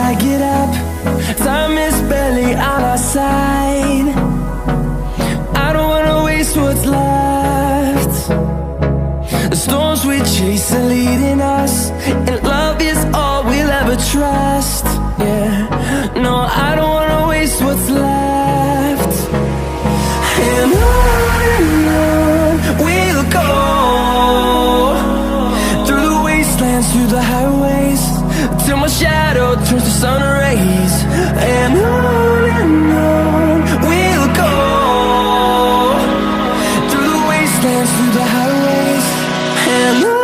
I get up, time is barely on our side. I don't wanna waste what's left. The storms we chase are leading us, and love is all we'll ever trust. Yeah, no, I don't wanna waste what's left. And on we'll go, through the wastelands, through the highways, till my shadow turns to sun rays. And on we'll go, through the wastelands, through the highways, and on.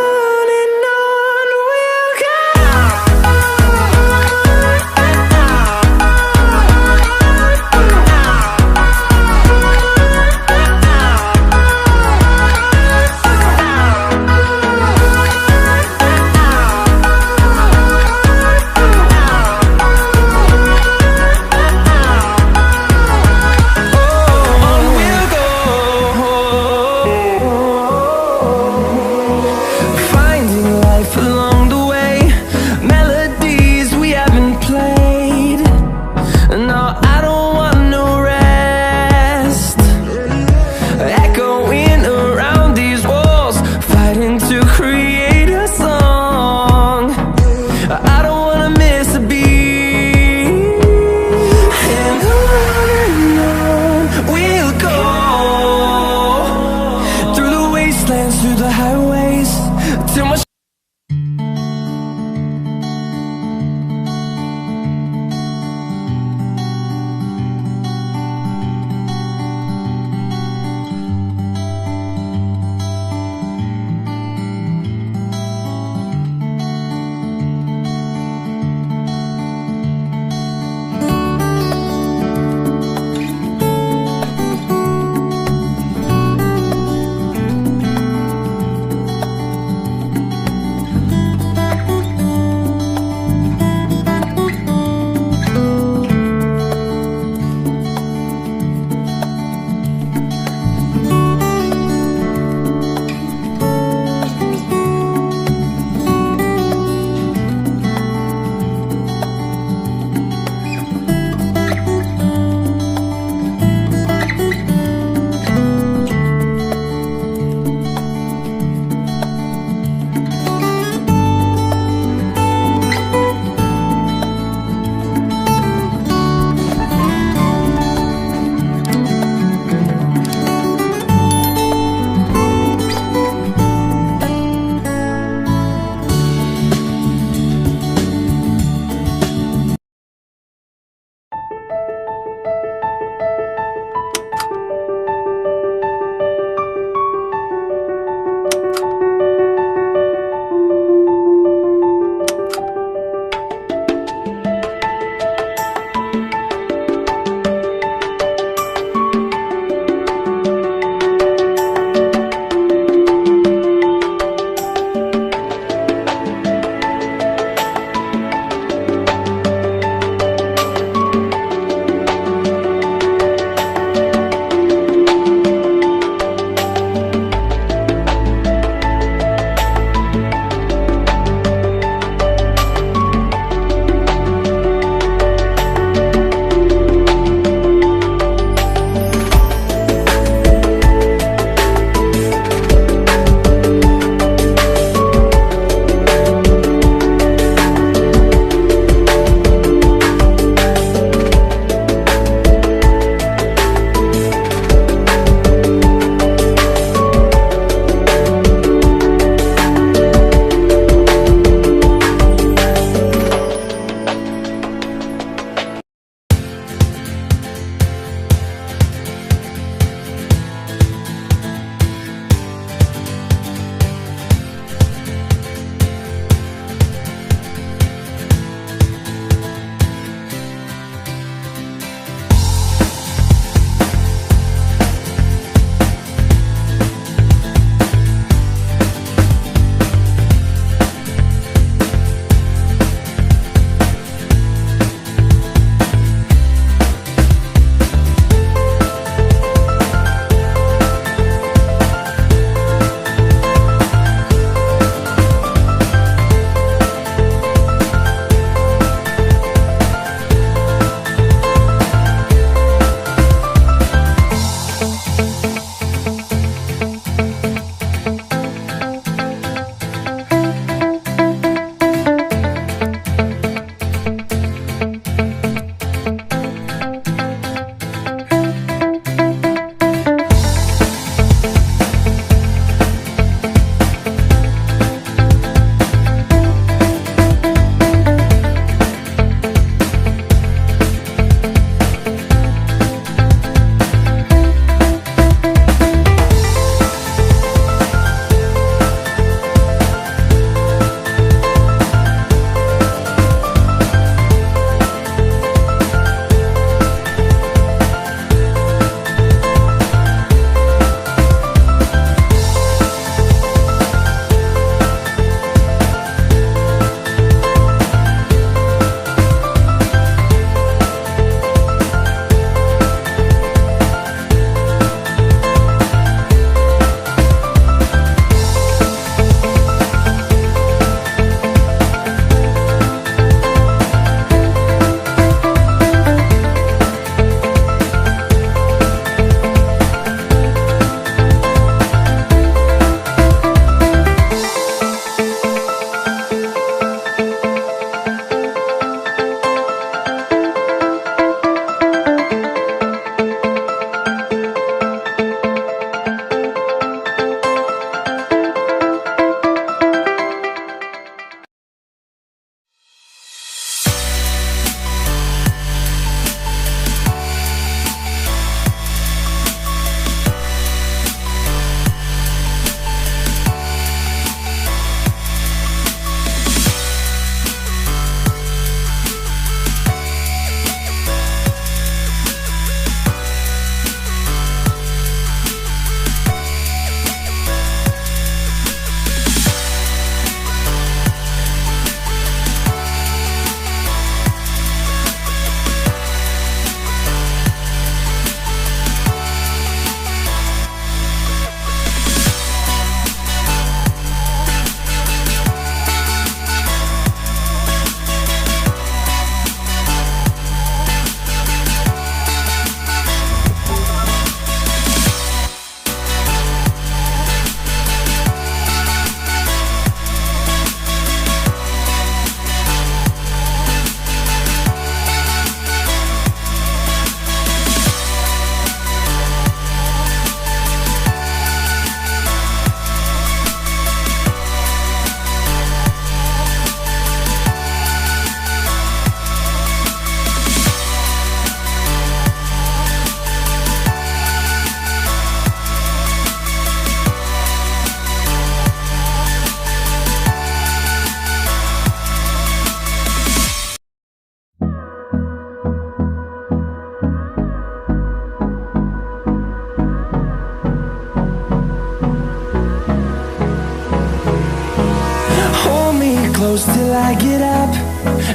close till I get up.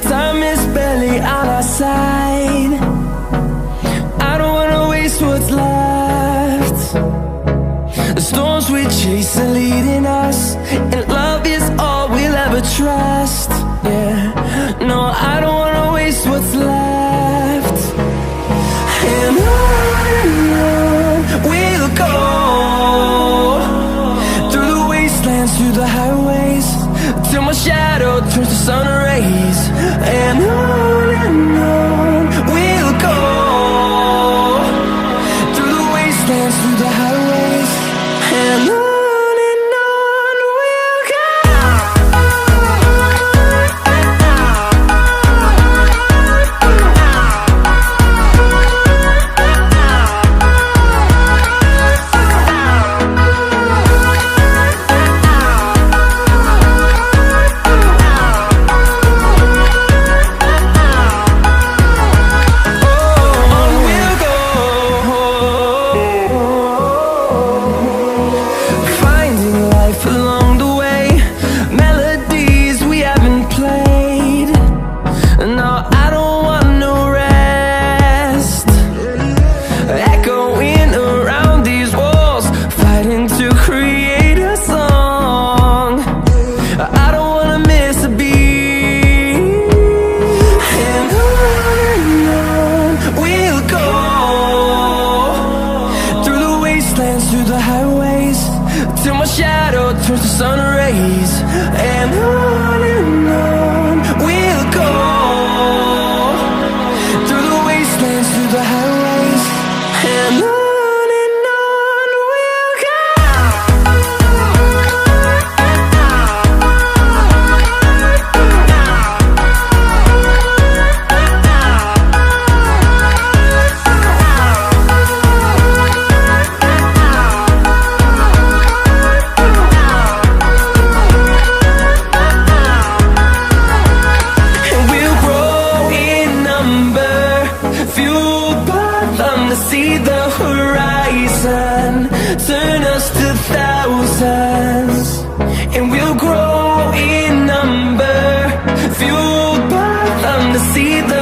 Time is barely on our side. I don't wanna waste what's left. The storms we chase are leading us, and love is all we'll ever trust. Yeah, no, I don't wanna waste what's left. And on we'll go, through the wastelands, through the highways, till my shadow turns to sun rays. And on we'll go, through the wastelands, through the highways, and on we'll go. Through the highways, till my shadow turns to sun rays. And on we'll go, through the wastelands, through the highways, and on we'll go. See the horizon, turn us to thousands, and we'll grow in number, fueled by them to see the